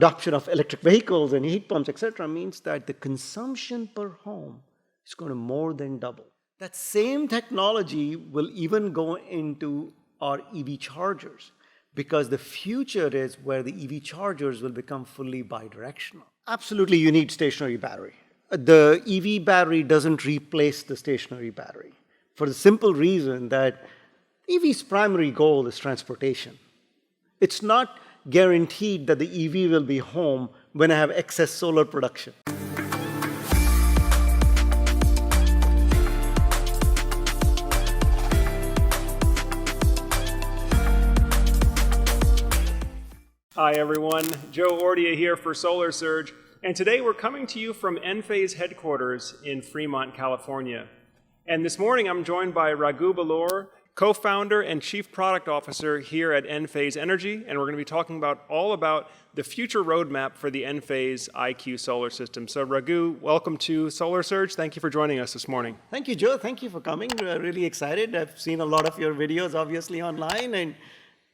adoption of electric vehicles and heat pumps, etc., means that the consumption per home is going to more than double. That same technology will even go into our EV chargers, because the future is where the EV chargers will become fully bidirectional. Absolutely, you need stationary battery. The EV battery doesn't replace the stationary battery for the simple reason that EV's primary goal is transportation. It's not guaranteed that the EV will be home when I have excess solar production. Hi everyone, Joe Ordia here for Solar Surge, and today we're coming to you from Enphase headquarters in Fremont, California. And this morning I'm joined by Raghu Belur, co-founder and chief product officer here at Enphase Energy, and we're going to be talking all about the future roadmap for the Enphase IQ solar system. So Raghu, welcome to Solar Surge. Thank you for joining us this morning. Thank you, Joe. Thank you for coming. We're really excited. I've seen a lot of your videos, obviously, online, and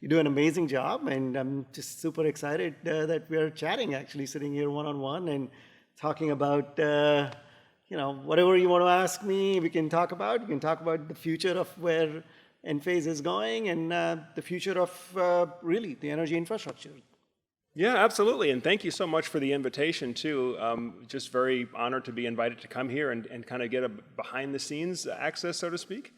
you do an amazing job. And I'm just super excited that we're chatting, actually, sitting here one-on-one and talking about whatever you want to ask me, we can talk about. You can talk about the future of where Enphase is going and the future of really the energy infrastructure. Yeah, absolutely. And thank you so much for the invitation, too. Just very honored to be invited to come here and kind of get a behind-the-scenes access, so to speak.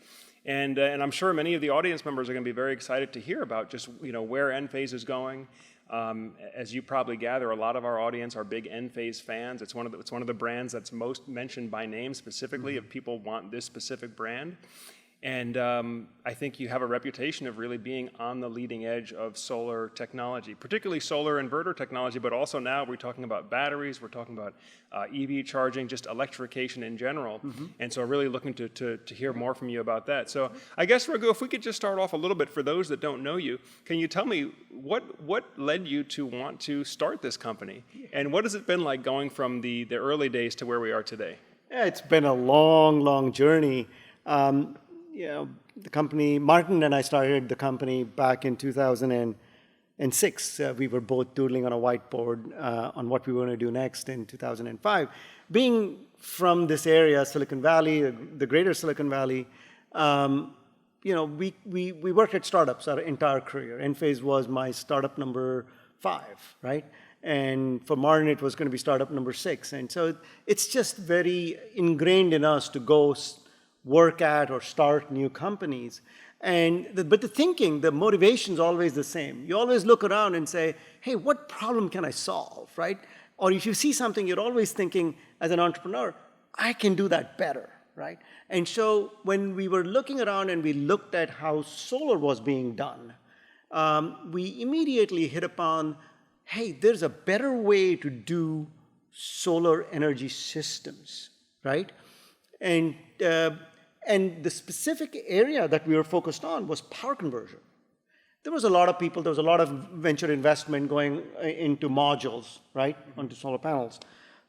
And I'm sure many of the audience members are going to be very excited to hear about just where Enphase is going. As you probably gather, a lot of our audience are big Enphase fans. It's one of the brands that's most mentioned by name specifically if people want this specific brand. And I think you have a reputation of really being on the leading edge of solar technology, particularly solar inverter technology, but also now we're talking about batteries, we're talking about EV charging, just electrification in general. And so really looking to hear more from you about that. So I guess, Raghu, if we could just start off a little bit for those that don't know you, can you tell me what led you to want to start this company? And what has it been like going from the early days to where we are today? Yeah, it's been a long, long journey. The company, Martin and I started the company back in 2006. We were both doodling on a whiteboard on what we were going to do next in 2005. Being from this area, Silicon Valley, the greater Silicon Valley, we worked at startups our entire career. Enphase was my startup number 5, right? And for Martin, it was going to be startup number 6. And so it's just very ingrained in us to go work at or start new companies. But the thinking, the motivation is always the same. You always look around and say, hey, what problem can I solve, right? Or if you see something, you're always thinking, as an entrepreneur, I can do that better, right? And so when we were looking around and we looked at how solar was being done, we immediately hit upon, hey, there's a better way to do solar energy systems, right? And the specific area that we were focused on was power conversion. There was a lot of people, there was a lot of venture investment going into modules, right, onto solar panels.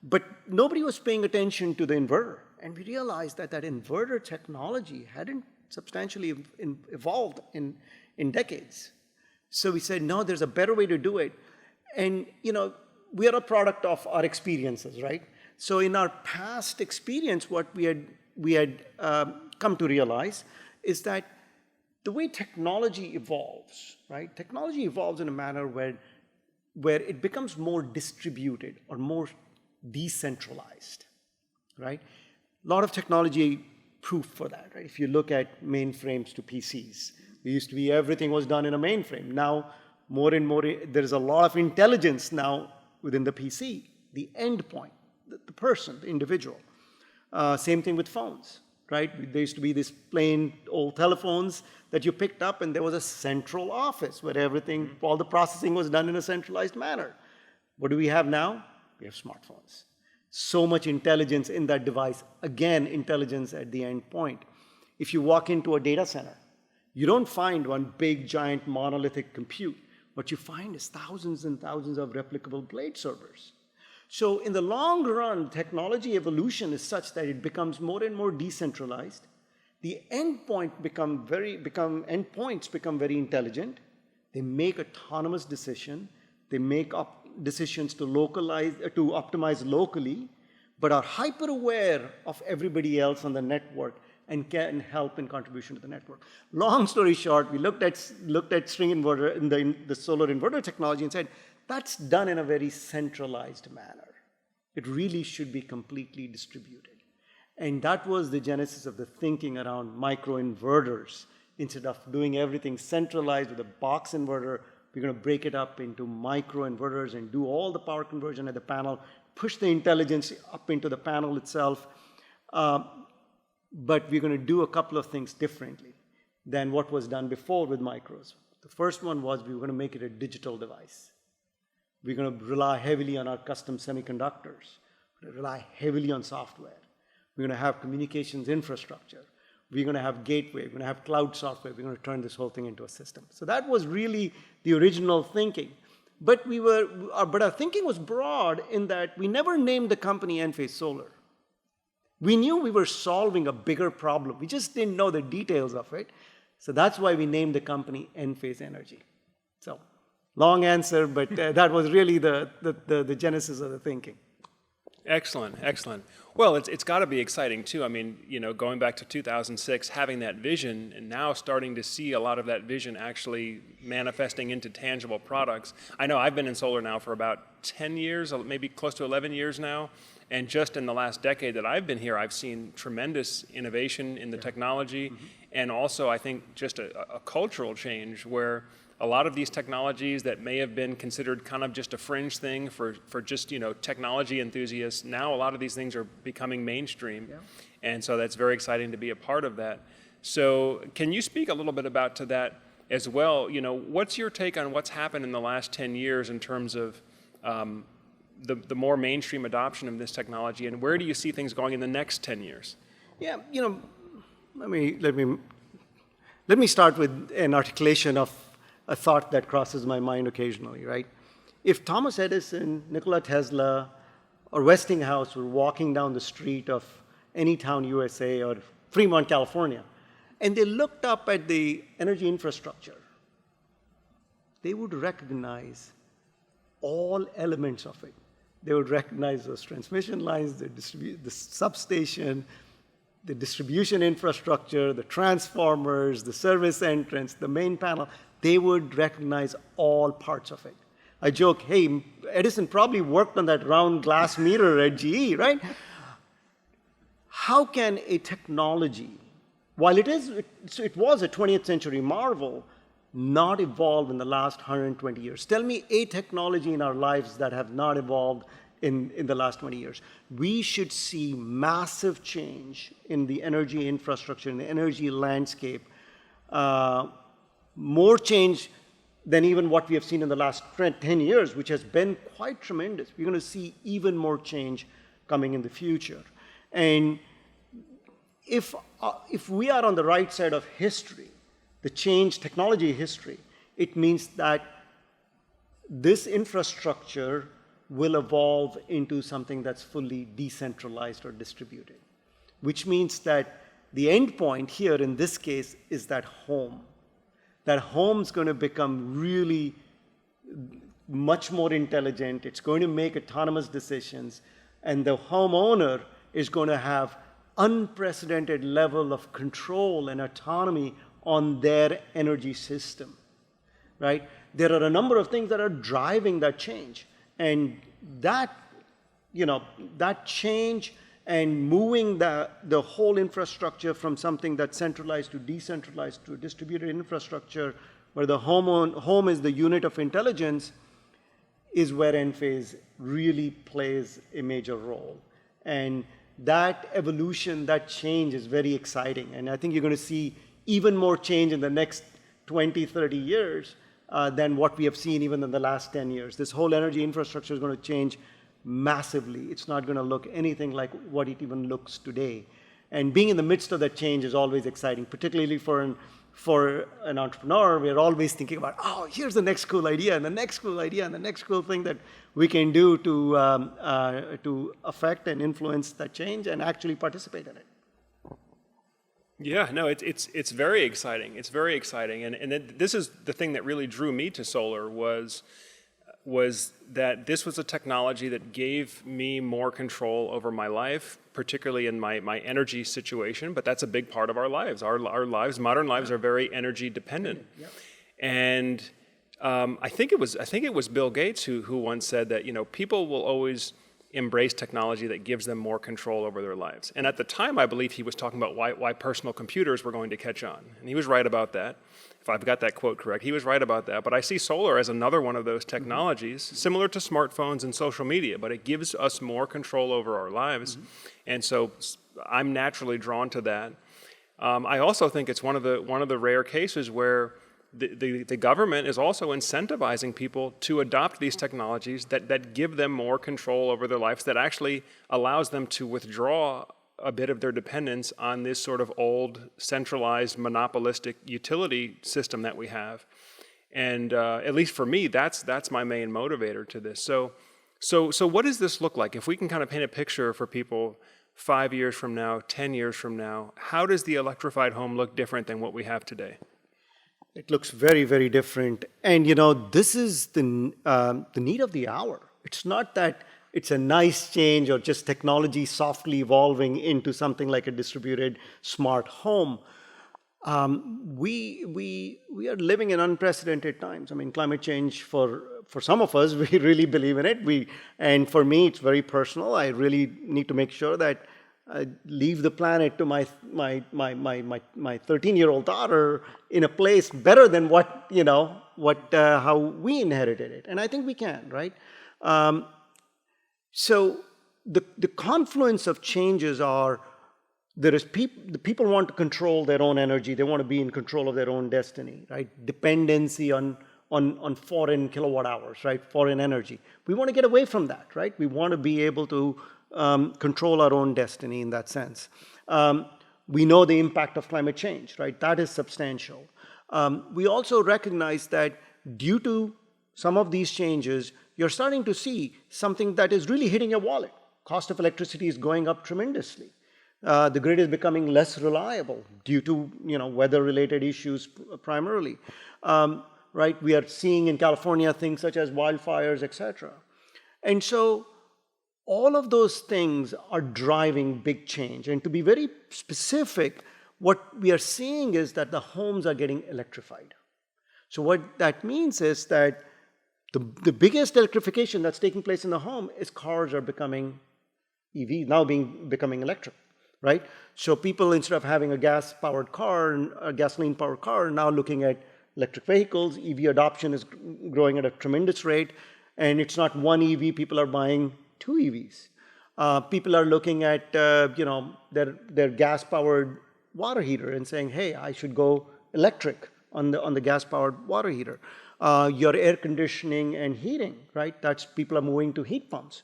But nobody was paying attention to the inverter. And we realized that inverter technology hadn't substantially evolved in decades. So we said, no, there's a better way to do it. And, we are a product of our experiences, right? So in our past experience, what we had come to realize is that the way technology evolves, right? Technology evolves in a manner where it becomes more distributed or more decentralized, right? A lot of technology proof for that, right? If you look at mainframes to PCs, it used to be everything was done in a mainframe. Now, more and more, there is a lot of intelligence now within the PC, the endpoint, the person, the individual. Same thing with phones, right? There used to be these plain old telephones that you picked up, and there was a central office where everything, all the processing was done in a centralized manner. What do we have now? We have smartphones. So much intelligence in that device. Again, intelligence at the end point. If you walk into a data center, you don't find one big, giant, monolithic compute. What you find is thousands and thousands of replicable blade servers. So in the long run, technology evolution is such that it becomes more and more decentralized. The endpoints become very intelligent. They make autonomous decisions. They make decisions to optimize locally, but are hyper aware of everybody else on the network and can help in contribution to the network. Long story short, we looked at string inverter in the solar inverter technology and said, that's done in a very centralized manner. It really should be completely distributed. And that was the genesis of the thinking around microinverters. Instead of doing everything centralized with a box inverter, we're going to break it up into microinverters and do all the power conversion at the panel, push the intelligence up into the panel itself. But we're going to do a couple of things differently than what was done before with micros. The first one was we were going to make it a digital device. We're going to rely heavily on our custom semiconductors. We're going to rely heavily on software. We're going to have communications infrastructure. We're going to have gateway. We're going to have cloud software. We're going to turn this whole thing into a system. So that was really the original thinking. But our thinking was broad in that we never named the company Enphase Solar. We knew we were solving a bigger problem. We just didn't know the details of it. So that's why we named the company Enphase Energy. So long answer, but that was really the genesis of the thinking. Excellent, excellent. Well, it's got to be exciting too. I mean, going back to 2006, having that vision, and now starting to see a lot of that vision actually manifesting into tangible products. I know I've been in solar now for about 10 years, maybe close to 11 years now, and just in the last decade that I've been here, I've seen tremendous innovation in the technology, and also I think just a cultural change where a lot of these technologies that may have been considered kind of just a fringe thing for just technology enthusiasts, now a lot of these things are becoming mainstream, and so that's very exciting to be a part of that. So can you speak a little bit about to that as well? What's your take on what's happened in the last 10 years in terms of the more mainstream adoption of this technology, and where do you see things going in the next 10 years? Yeah, let me start with an articulation of a thought that crosses my mind occasionally, right? If Thomas Edison, Nikola Tesla, or Westinghouse were walking down the street of any town, USA, or Fremont, California, and they looked up at the energy infrastructure, they would recognize all elements of it. They would recognize those transmission lines, the substation, the distribution infrastructure, the transformers, the service entrance, the main panel. They would recognize all parts of it. I joke, hey, Edison probably worked on that round glass mirror at GE, right? How can a technology, while it was a 20th century marvel, not evolve in the last 120 years? Tell me a technology in our lives that have not evolved in the last 20 years. We should see massive change in the energy infrastructure, in the energy landscape, more change than even what we have seen in the last 10 years, which has been quite tremendous. We're going to see even more change coming in the future. And if we are on the right side of history, the change, technology history, it means that this infrastructure will evolve into something that's fully decentralized or distributed, which means that the end point here in this case is that home. That home's going to become really much more intelligent. It's going to make autonomous decisions, and the homeowner is going to have unprecedented level of control and autonomy on their energy system, right? There are a number of things that are driving that change, and that change and moving the whole infrastructure from something that's centralized to decentralized to a distributed infrastructure, where the home is the unit of intelligence, is where Enphase really plays a major role. And that evolution, that change is very exciting. And I think you're going to see even more change in the next 20, 30 years than what we have seen even in the last 10 years. This whole energy infrastructure is going to change massively. It's not going to look anything like what it even looks today. And being in the midst of that change is always exciting, particularly for an entrepreneur. We're always thinking about, oh, here's the next cool idea, and the next cool idea, and the next cool thing that we can do to affect and influence that change and actually participate in it. Yeah, no, it's very exciting. It's very exciting, and this is the thing that really drew me to solar was was that this was a technology that gave me more control over my life, particularly in my energy situation, but that's a big part of our lives. Our lives, modern lives, are very energy dependent. Yep. And I think it was Bill Gates who once said that, people will always embrace technology that gives them more control over their lives. And at the time, I believe he was talking about why personal computers were going to catch on. And he was right about that. If I've got that quote correct, he was right about that. But I see solar as another one of those technologies, similar to smartphones and social media, but it gives us more control over our lives. And so I'm naturally drawn to that. I also think it's one of the rare cases where the government is also incentivizing people to adopt these technologies that give them more control over their lives, that actually allows them to withdraw a bit of their dependence on this sort of old, centralized, monopolistic utility system that we have. And at least for me, that's my main motivator to this. So what does this look like? If we can kind of paint a picture for people 5 years from now, 10 years from now, how does the electrified home look different than what we have today? It looks very, very different. And, this is the need of the hour. It's not that it's a nice change or just technology softly evolving into something like a distributed smart home. We are living in unprecedented times. I mean, climate change, for some of us, we really believe in it. And for me, it's very personal. I really need to make sure that I leave the planet to my 13-year-old daughter in a place better than how we inherited it. And I think we can, right? So the confluence of changes are, the people want to control their own energy. They want to be in control of their own destiny, right? Dependency on foreign kilowatt hours, right? Foreign energy. We want to get away from that, right? We want to be able to control our own destiny in that sense. We know the impact of climate change, right? That is substantial. We also recognize that due to some of these changes, you're starting to see something that is really hitting your wallet. Cost of electricity is going up tremendously. The grid is becoming less reliable due to weather-related issues primarily. Right? We are seeing in California things such as wildfires, etc. And so all of those things are driving big change. And to be very specific, what we are seeing is that the homes are getting electrified. So what that means is that the biggest electrification that's taking place in the home is cars are becoming EV, now becoming electric, right? So people, instead of having a gas-powered car, a gasoline-powered car, are now looking at electric vehicles. EV adoption is growing at a tremendous rate. And it's not one EV, people are buying 2 EVs. People are looking at their gas-powered water heater and saying, hey, I should go electric on the gas-powered water heater. Your air conditioning and heating, right? People are moving to heat pumps.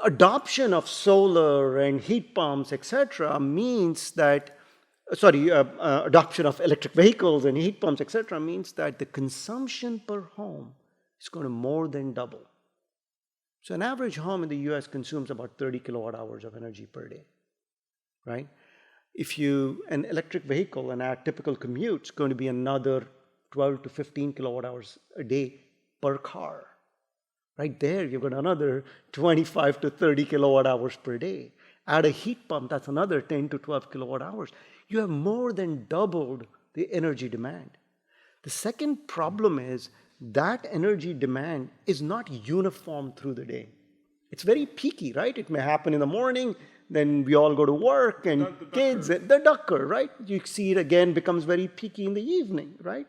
Adoption of solar and heat pumps, etc., means that, adoption of electric vehicles and heat pumps, etc., means that the consumption per home is going to more than double. So an average home in the US consumes about 30 kilowatt hours of energy per day, right? An electric vehicle, a typical commute, is going to be another 12 to 15 kilowatt hours a day per car. Right there, you've got another 25 to 30 kilowatt hours per day. Add a heat pump, that's another 10 to 12 kilowatt hours. You have more than doubled the energy demand. The second problem is that energy demand is not uniform through the day. It's very peaky, right? It may happen in the morning, then we all go to work, and kids, the ducker, right? You see it again, becomes very peaky in the evening, right?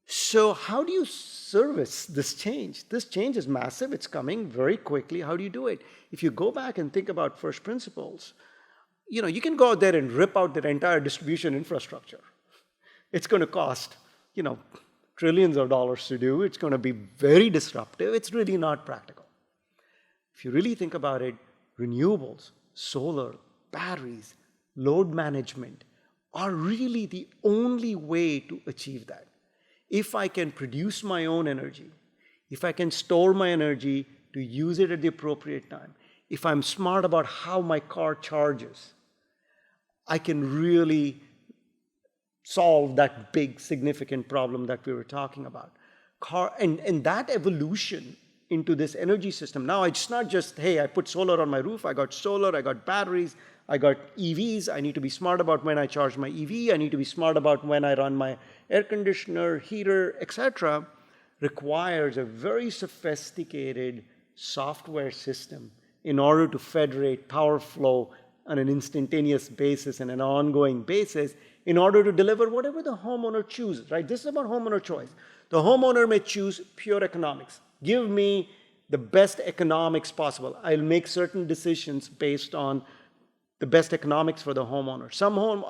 So how do you service this change? This change is massive. It's coming very quickly. How do you do it? If you go back and think about first principles, you can go out there and rip out their entire distribution infrastructure. It's going to cost, trillions of dollars to do. It's going to be very disruptive. It's really not practical. If you really think about it, renewables, solar, batteries, load management are really the only way to achieve that. If I can produce my own energy, if I can store my energy to use it at the appropriate time, if I'm smart about how my car charges, I can really solve that big, significant problem that we were talking about. and that evolution into this energy system. Now it's not just, hey, I put solar on my roof, I got solar, I got batteries, I got EVs. I need to be smart about when I charge my EV. I need to be smart about when I run my air conditioner, heater, etc. Requires a very sophisticated software system in order to federate power flow on an instantaneous basis and an ongoing basis in order to deliver whatever the homeowner chooses, right? This is about homeowner choice. The homeowner may choose pure economics. Give me the best economics possible. I'll make certain decisions based on the best economics for the homeowner.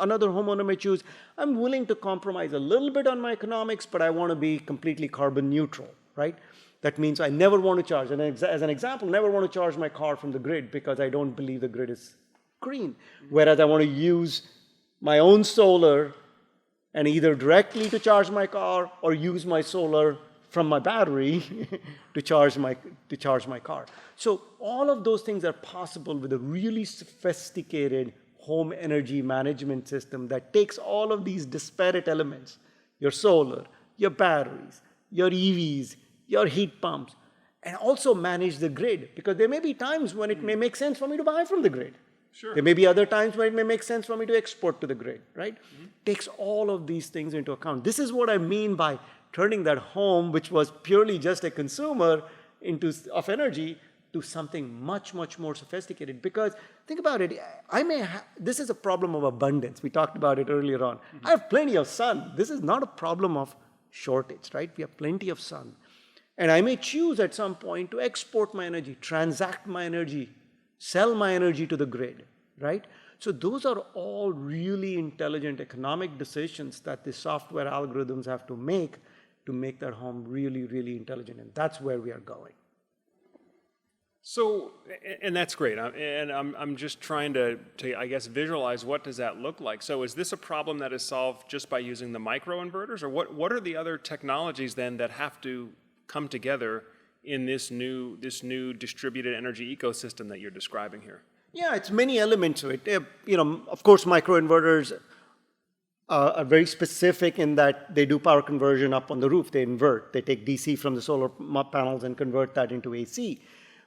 Another homeowner may choose, I'm willing to compromise a little bit on my economics, but I want to be completely carbon neutral, right? That means I never want to charge, and as an example, never want to charge my car from the grid because I don't believe the grid is green. Whereas I want to use my own solar and either directly to charge my car or use my solar from my battery to charge my car. So all of those things are possible with a really sophisticated home energy management system that takes all of these disparate elements, your solar, your batteries, your EVs, your heat pumps, and also manage the grid, because there may be times when it may make sense for me to buy from the grid. Sure. There may be other times when it may make sense for me to export to the grid, right? Takes all of these things into account. This is what I mean by turning that home, which was purely just a consumer of energy, to something much, much more sophisticated. Because think about it, this is a problem of abundance. We talked about it earlier on. I have plenty of sun. This is not a problem of shortage, right? We have plenty of sun. And I may choose at some point to export my energy, transact my energy, sell my energy to the grid, right? So those are all really intelligent economic decisions that the software algorithms have to make that home really, really intelligent. And that's where we are going. So, and that's great. And I'm just trying to, I guess, visualize what does that look like. So is this a problem that is solved just by using the microinverters? Or what are the other technologies then that have to come together in this new distributed energy ecosystem that you're describing here? Yeah, it's many elements to it. Of course, microinverters are very specific in that they do power conversion up on the roof. They invert. They take DC from the solar panels and convert that into AC.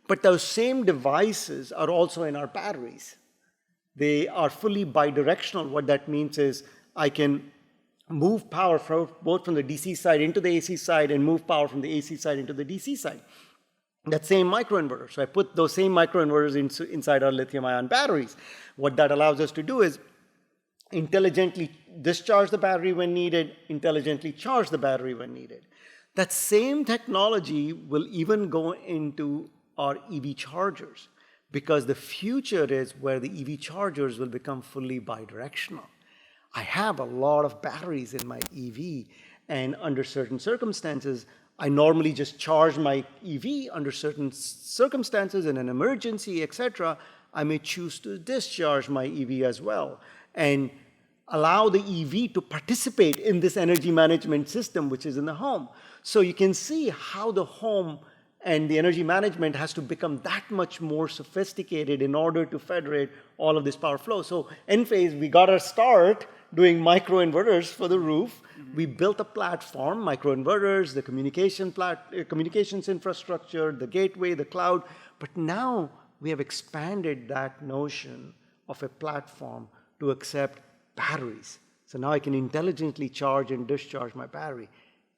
But those same devices are also in our batteries. They are fully bidirectional. What that means is I can move power both from the DC side into the AC side and move power from the AC side into the DC side. That same microinverter. So I put those same microinverters inside our lithium-ion batteries. What that allows us to do is intelligently discharge the battery when needed, intelligently charge the battery when needed. That same technology will even go into our EV chargers, because the future is where the EV chargers will become fully bidirectional. I have a lot of batteries in my EV, and under certain circumstances, I normally just charge my EV. Under certain circumstances, in an emergency, etc., I may choose to discharge my EV as well, and allow the EV to participate in this energy management system, which is in the home. So you can see how the home and the energy management has to become that much more sophisticated in order to federate all of this power flow. So Enphase, we got our start doing microinverters for the roof. We built a platform, microinverters, the communications infrastructure, the gateway, the cloud. But now we have expanded that notion of a platform to accept batteries. So now I can intelligently charge and discharge my battery.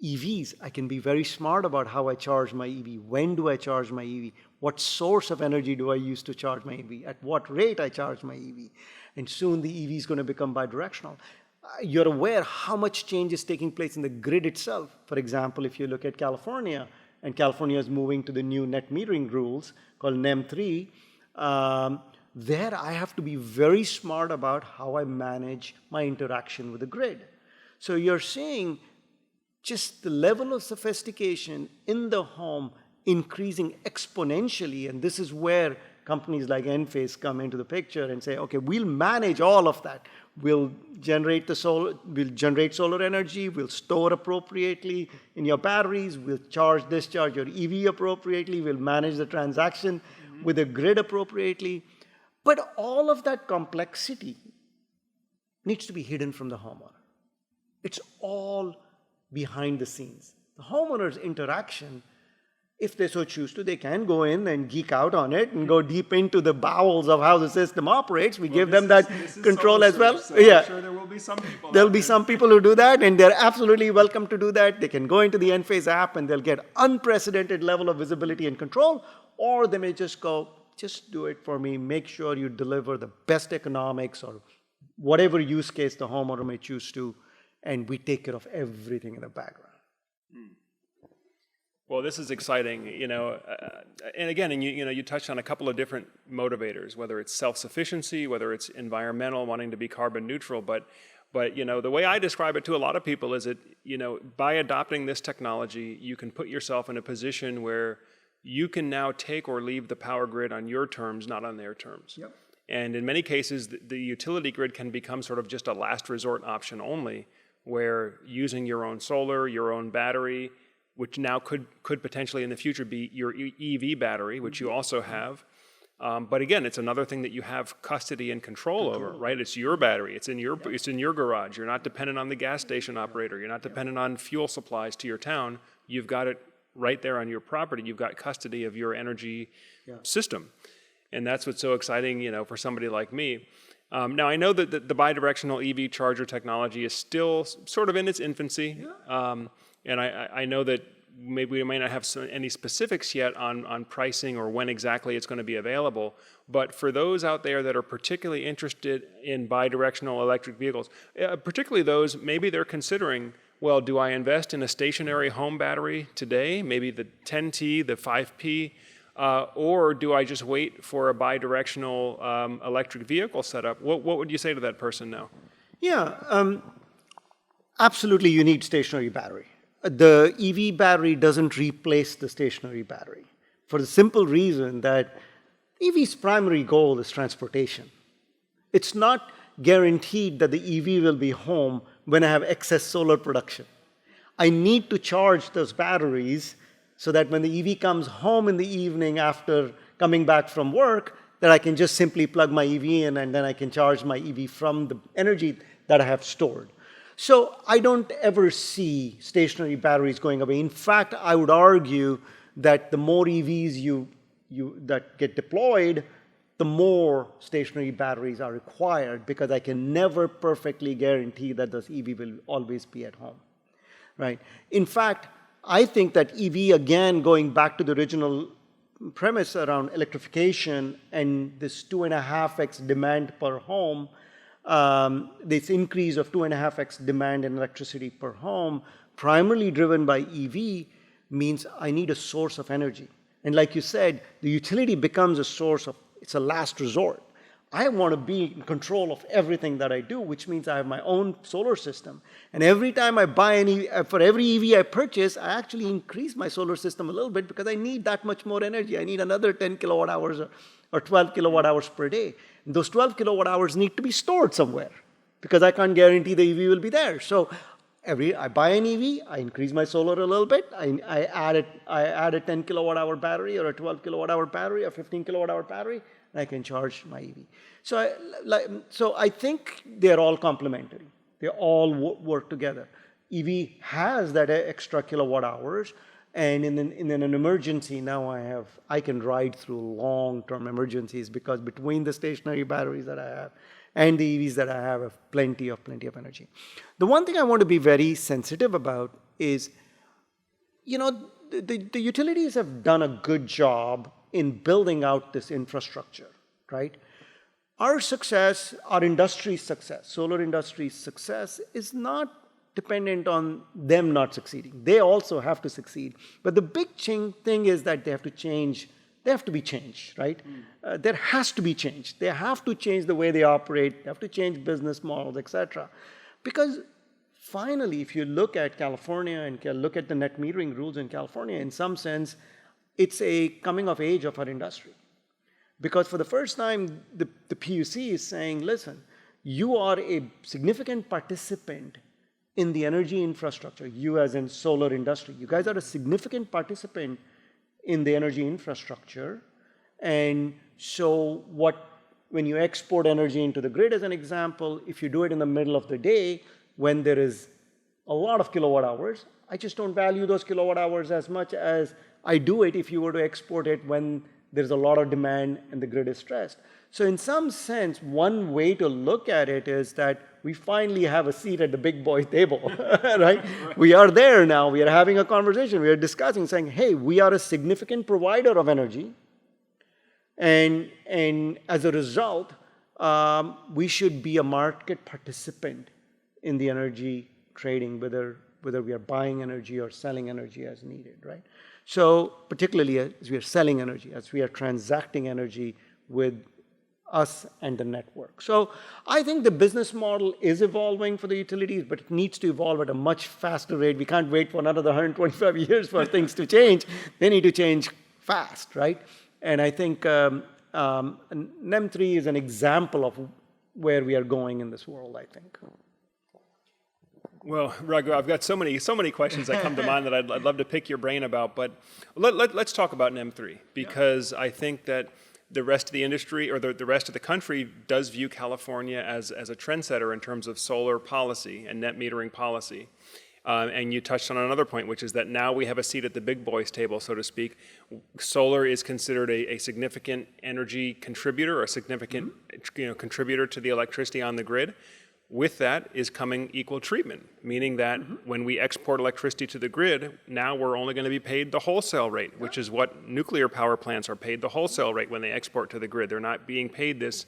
EVs, I can be very smart about how I charge my EV. When do I charge my EV? What source of energy do I use to charge my EV? At what rate I charge my EV? And soon the EV is going to become bidirectional. You're aware how much change is taking place in the grid itself. For example, if you look at California, and California is moving to the new net metering rules called NEM 3, there I have to be very smart about how I manage my interaction with the grid. So you're seeing just the level of sophistication in the home increasing exponentially, and this is where companies like Enphase come into the picture and say, okay, we'll manage all of that. We'll generate solar energy, we'll store appropriately in your batteries, we'll discharge your EV appropriately, we'll manage the transaction with the grid appropriately. But all of that complexity needs to be hidden from the homeowner. It's all behind the scenes. The homeowner's interaction, if they so choose to, they can go in and geek out on it and go deep into the bowels of how the system operates. We give them that control as well. So I'm sure there will be some people. There'll be some people who do that, and they're absolutely welcome to do that. They can go into the Enphase app and they'll get unprecedented level of visibility and control, or they may just go, just do it for me, make sure you deliver the best economics or whatever use case the homeowner may choose to, and we take care of everything in the background. Well, this is exciting, and again, you touched on a couple of different motivators, whether it's self-sufficiency, whether it's environmental, wanting to be carbon neutral, but the way I describe it to a lot of people is that, by adopting this technology, you can put yourself in a position where you can now take or leave the power grid on your terms, not on their terms. Yep. And in many cases, the utility grid can become sort of just a last resort option only, where using your own solar, your own battery, which now could potentially in the future be your EV battery, which you also have. But again, it's another thing that you have custody and control over, right? It's your battery. It's in your garage. You're not dependent on the gas station operator. You're not dependent on fuel supplies to your town. You've got it right there on your property. You've got custody of your energy system. And that's what's so exciting, for somebody like me. Now, I know that the bidirectional EV charger technology is still sort of in its infancy. And I know that maybe we may not have any specifics yet on pricing or when exactly it's going to be available. But for those out there that are particularly interested in bidirectional electric vehicles, particularly those, maybe they're considering, well, do I invest in a stationary home battery today, maybe the 10T, the 5P, or do I just wait for a bidirectional electric vehicle setup? What would you say to that person now? Yeah, absolutely you need stationary battery. The EV battery doesn't replace the stationary battery for the simple reason that EV's primary goal is transportation. It's not guaranteed that the EV will be home when I have excess solar production. I need to charge those batteries so that when the EV comes home in the evening after coming back from work, that I can just simply plug my EV in and then I can charge my EV from the energy that I have stored. So I don't ever see stationary batteries going away. In fact, I would argue that the more EVs that get deployed, the more stationary batteries are required because I can never perfectly guarantee that this EV will always be at home, right? In fact, I think that EV, again, going back to the original premise around electrification and this 2.5x demand per home, this increase of 2.5x demand in electricity per home, primarily driven by EV, means I need a source of energy. And like you said, the utility becomes a source of, it's a last resort. I want to be in control of everything that I do, which means I have my own solar system. And every time I buy for every EV I purchase, I actually increase my solar system a little bit because I need that much more energy. I need another 10 kilowatt hours or 12 kilowatt hours per day. And those 12 kilowatt hours need to be stored somewhere because I can't guarantee the EV will be there. So I buy an EV, I increase my solar a little bit, I add a 10 kilowatt hour battery or a 12 kilowatt hour battery or 15 kilowatt hour battery, and I can charge my EV. So I think they're all complementary. They all work together. EV has that extra kilowatt hours, and in an emergency now I can ride through long-term emergencies because between the stationary batteries that I have and the EVs that I have plenty of energy. The one thing I want to be very sensitive about is, the utilities have done a good job in building out this infrastructure, right? Our success, our industry's success, solar industry's success is not dependent on them not succeeding. They also have to succeed. But the big thing is that they have to change. They have to be changed, right? There has to be change. They have to change the way they operate. They have to change business models, etc. Because finally, if you look at California and look at the net metering rules in California, in some sense, it's a coming of age of our industry. Because for the first time, the PUC is saying, listen, you are a significant participant in the energy infrastructure, you as in solar industry. You guys are a significant participant in the energy infrastructure. And so when you export energy into the grid as an example, if you do it in the middle of the day, when there is a lot of kilowatt hours. I just don't value those kilowatt hours as much as I do it if you were to export it when there's a lot of demand and the grid is stressed. So in some sense, one way to look at it is that we finally have a seat at the big boy table, right? We are there now. We are having a conversation. We are discussing, saying, hey, we are a significant provider of energy. And as a result, we should be a market participant in the energy trading, whether we are buying energy or selling energy as needed, right? So particularly as we are selling energy, as we are transacting energy with us and the network. So I think the business model is evolving for the utilities, but it needs to evolve at a much faster rate. We can't wait for another 125 years for things to change. They need to change fast, right? And I think NEM3 is an example of where we are going in this world, I think. Well, Raghu, I've got so many questions that come to mind that I'd love to pick your brain about, but let's talk about NEM3, because I think that the rest of the industry, or the rest of the country, does view California as a trendsetter in terms of solar policy and net metering policy. And you touched on another point, which is that now we have a seat at the big boys table, so to speak. Solar is considered a significant energy contributor, a significant contributor to the electricity on the grid. With that is coming equal treatment, meaning that when we export electricity to the grid, now we're only going to be paid the wholesale rate, which is what nuclear power plants are paid the wholesale rate when they export to the grid. They're not being paid this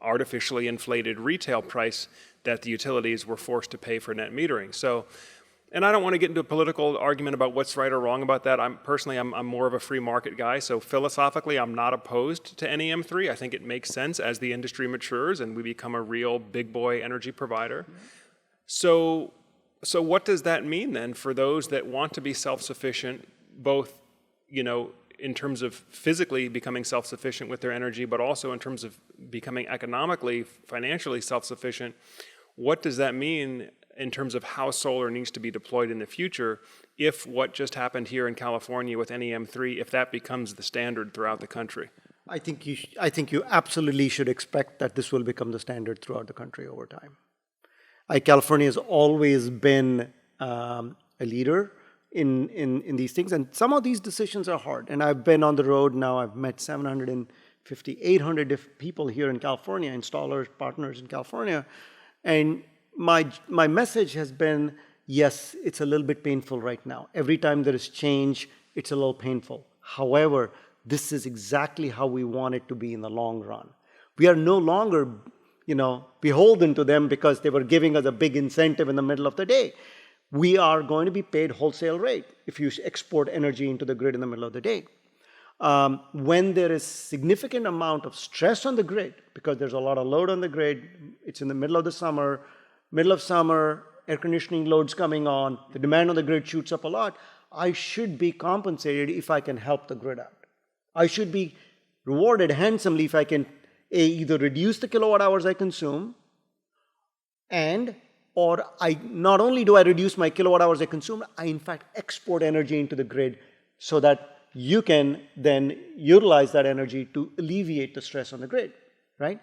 artificially inflated retail price that the utilities were forced to pay for net metering. So, and I don't want to get into a political argument about what's right or wrong about that. I'm more of a free market guy, so philosophically I'm not opposed to NEM3. I think it makes sense as the industry matures and we become a real big boy energy provider. So what does that mean then for those that want to be self-sufficient, both, in terms of physically becoming self-sufficient with their energy, but also in terms of becoming economically, financially self-sufficient? What does that mean in terms of how solar needs to be deployed in the future if what just happened here in California with NEM3, if that becomes the standard throughout the country? I think you absolutely should expect that this will become the standard throughout the country over time. California has always been a leader in these things, and some of these decisions are hard. And I've been on the road now. I've met 750, 800 people here in California, installers, partners in California, and my message has been, yes, it's a little bit painful right now. Every time there is change, it's a little painful. However, this is exactly how we want it to be in the long run. We are no longer, beholden to them because they were giving us a big incentive in the middle of the day. We are going to be paid wholesale rate if you export energy into the grid in the middle of the day. When there is significant amount of stress on the grid, because there's a lot of load on the grid, it's in the middle of summer, air conditioning loads coming on, the demand on the grid shoots up a lot, I should be compensated if I can help the grid out. I should be rewarded handsomely if I can either reduce the kilowatt hours I consume, or not only do I reduce my kilowatt hours I consume, I in fact export energy into the grid so that you can then utilize that energy to alleviate the stress on the grid, right?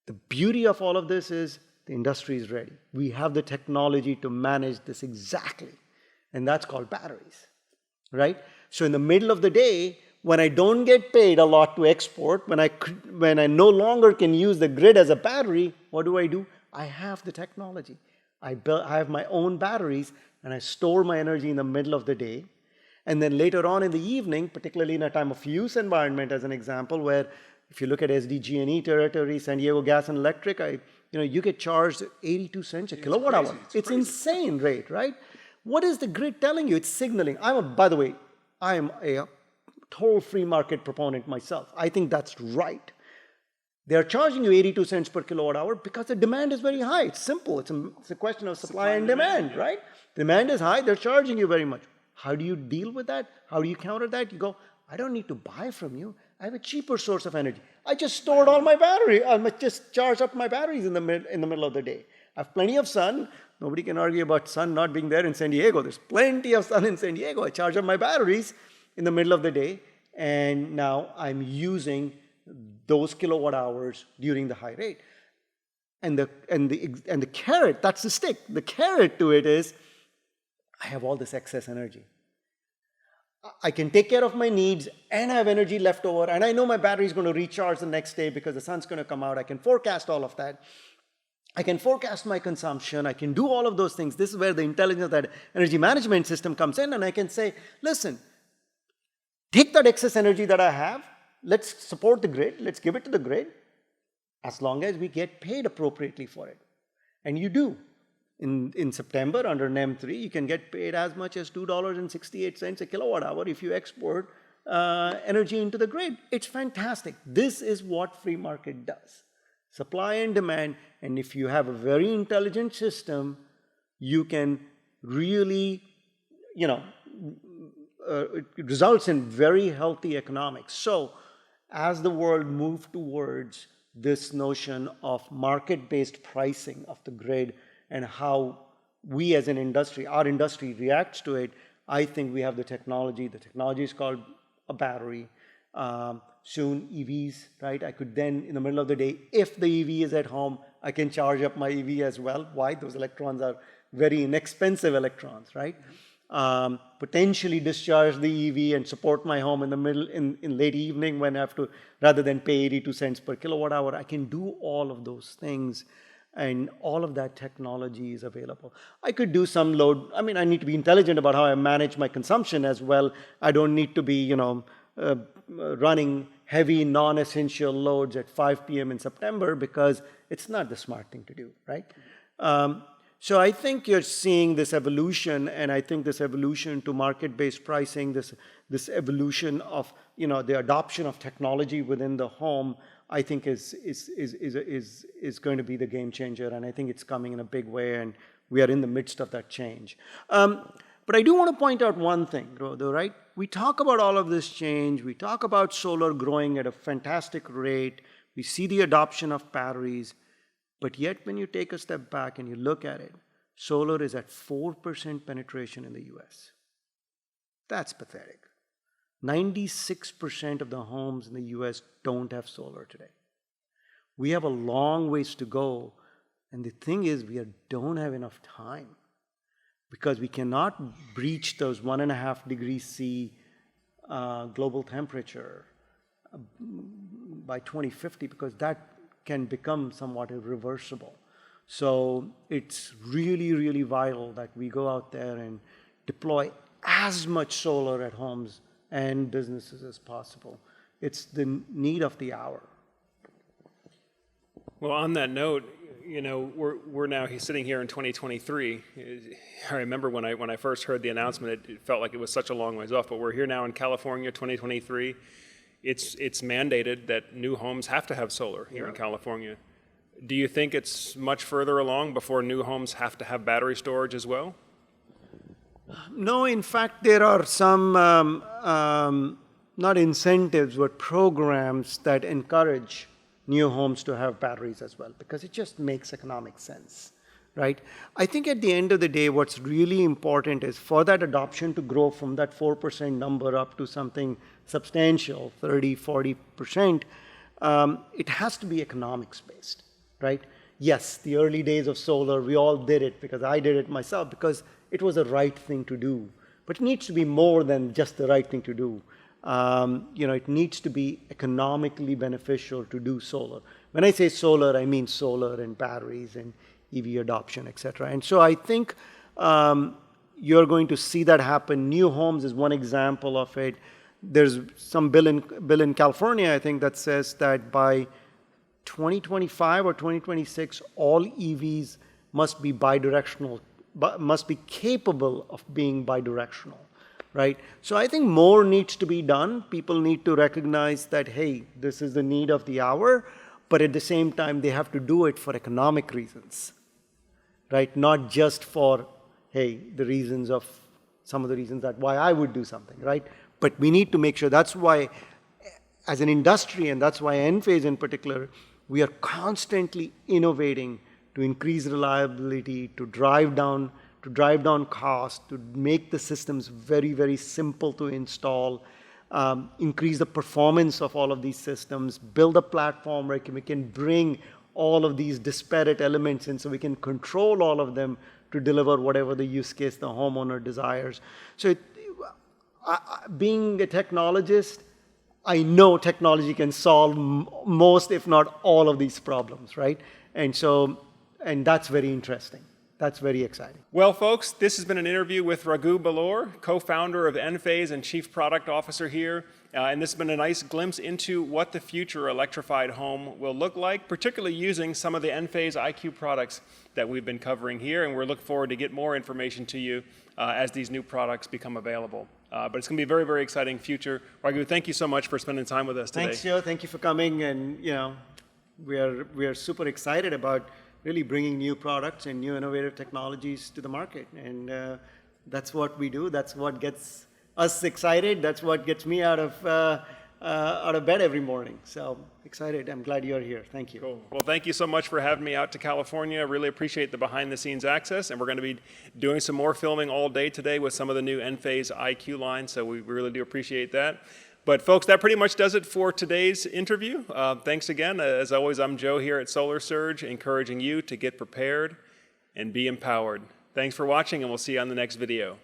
The beauty of all of this is the industry is ready. We have the technology to manage this exactly, and that's called batteries, right? So in the middle of the day, when I don't get paid a lot to export, when I no longer can use the grid as a battery, what do? I have the technology. I have my own batteries, and I store my energy in the middle of the day. And then later on in the evening, particularly in a time of use environment, as an example, where if you look at SDG&E territory, San Diego Gas and Electric, you get charged 82 cents a kilowatt hour. It's insane rate, right? What is the grid telling you? It's signaling. By the way, I am a total free market proponent myself. I think that's right. They're charging you 82 cents per kilowatt hour because the demand is very high. It's simple. It's a question of supply and demand, right? Demand is high. They're charging you very much. How do you deal with that? How do you counter that? You go, I don't need to buy from you. I have a cheaper source of energy. I just stored all my battery. I must just charge up my batteries in the middle of the day. I have plenty of sun. Nobody can argue about sun not being there in San Diego. There's plenty of sun in San Diego. I charge up my batteries in the middle of the day, and now I'm using those kilowatt hours during the high rate. And the carrot, that's the stick. The carrot to it is I have all this excess energy. I can take care of my needs and I have energy left over, and I know my battery is going to recharge the next day because the sun's going to come out. I can forecast all of that. I can forecast my consumption. I can do all of those things. This is where the intelligence of that energy management system comes in, and I can say, listen, take that excess energy that I have. Let's support the grid. Let's give it to the grid as long as we get paid appropriately for it. And you do. In September, under NEM 3, you can get paid as much as $2.68 a kilowatt hour if you export energy into the grid. It's fantastic. This is what free market does. Supply and demand, and if you have a very intelligent system, you can really, it results in very healthy economics. So as the world moves towards this notion of market-based pricing of the grid and how we as an industry, our industry reacts to it, I think we have the technology. The technology is called a battery. Soon EVs, right? I could then, in the middle of the day, if the EV is at home, I can charge up my EV as well. Why? Those electrons are very inexpensive electrons, right? Potentially discharge the EV and support my home in the middle, in late evening when I have to, rather than pay 82 cents per kilowatt hour. I can do all of those things, and all of that technology is available. I could do some load. I mean, I need to be intelligent about how I manage my consumption as well. I don't need to be, running heavy non-essential loads at 5 p.m. in September because it's not the smart thing to do, right? So I think you're seeing this evolution, and I think this evolution to market-based pricing, this evolution of the adoption of technology within the home, I think is going to be the game changer, and I think it's coming in a big way, and we are in the midst of that change. But I do want to point out one thing, though, right? We talk about all of this change. We talk about solar growing at a fantastic rate. We see the adoption of batteries. But yet, when you take a step back and you look at it, solar is at 4% penetration in the US. That's pathetic. 96% of the homes in the US don't have solar today. We have a long ways to go. And the thing is, we don't have enough time, because we cannot breach those 1.5 degrees C global temperature by 2050, because that can become somewhat irreversible. So it's really, really vital that we go out there and deploy as much solar at homes and businesses as possible. It's the need of the hour. Well, on that note, we're now sitting here in 2023. I remember when I first heard the announcement, it felt like it was such a long ways off. But we're here now in California, 2023. It's mandated that new homes have to have solar here in California. Do you think it's much further along before new homes have to have battery storage as well? No, in fact, there are some, not incentives, but programs that encourage new homes to have batteries as well, because it just makes economic sense, right? I think at the end of the day, what's really important is for that adoption to grow from that 4% number up to something substantial, 30, 40%, it has to be economics-based, right? Yes, the early days of solar, we all did it because I did it myself because it was the right thing to do. But it needs to be more than just the right thing to do. It needs to be economically beneficial to do solar. When I say solar, I mean solar and batteries and EV adoption, et cetera. And so I think you're going to see that happen. New homes is one example of it. There's some bill in California, I think, that says that by 2025 or 2026, all EVs must be bidirectional, must be capable of being bidirectional. Right? So I think more needs to be done. People need to recognize that, hey, this is the need of the hour, but at the same time, they have to do it for economic reasons, right? Not just for, hey, some of the reasons that why I would do something, right? But we need to make sure. That's why, as an industry, and that's why Enphase in particular, we are constantly innovating to increase reliability, to drive down cost, to make the systems very, very simple to install, increase the performance of all of these systems, build a platform where we can bring all of these disparate elements in so we can control all of them to deliver whatever the use case the homeowner desires. So being a technologist, I know technology can solve most, if not all, of these problems, right? And that's very interesting. That's very exciting. Well, folks, this has been an interview with Raghu Belur, co-founder of Enphase and chief product officer here. And this has been a nice glimpse into what the future electrified home will look like, particularly using some of the Enphase IQ products that we've been covering here. And we're looking forward to get more information to you as these new products become available. But it's going to be a very, very exciting future. Raghu, thank you so much for spending time with us today. Thanks, Joe. Thank you for coming. And we are super excited about really bringing new products and new innovative technologies to the market. And that's what we do. That's what gets us excited. That's what gets me out of bed every morning. So excited. I'm glad you're here. Thank you. Cool. Well, thank you so much for having me out to California. I really appreciate the behind-the-scenes access. And we're going to be doing some more filming all day today with some of the new Enphase IQ line. So we really do appreciate that. But folks, that pretty much does it for today's interview. Thanks again. As always, I'm Joe here at Solar Surge, encouraging you to get prepared and be empowered. Thanks for watching, and we'll see you on the next video.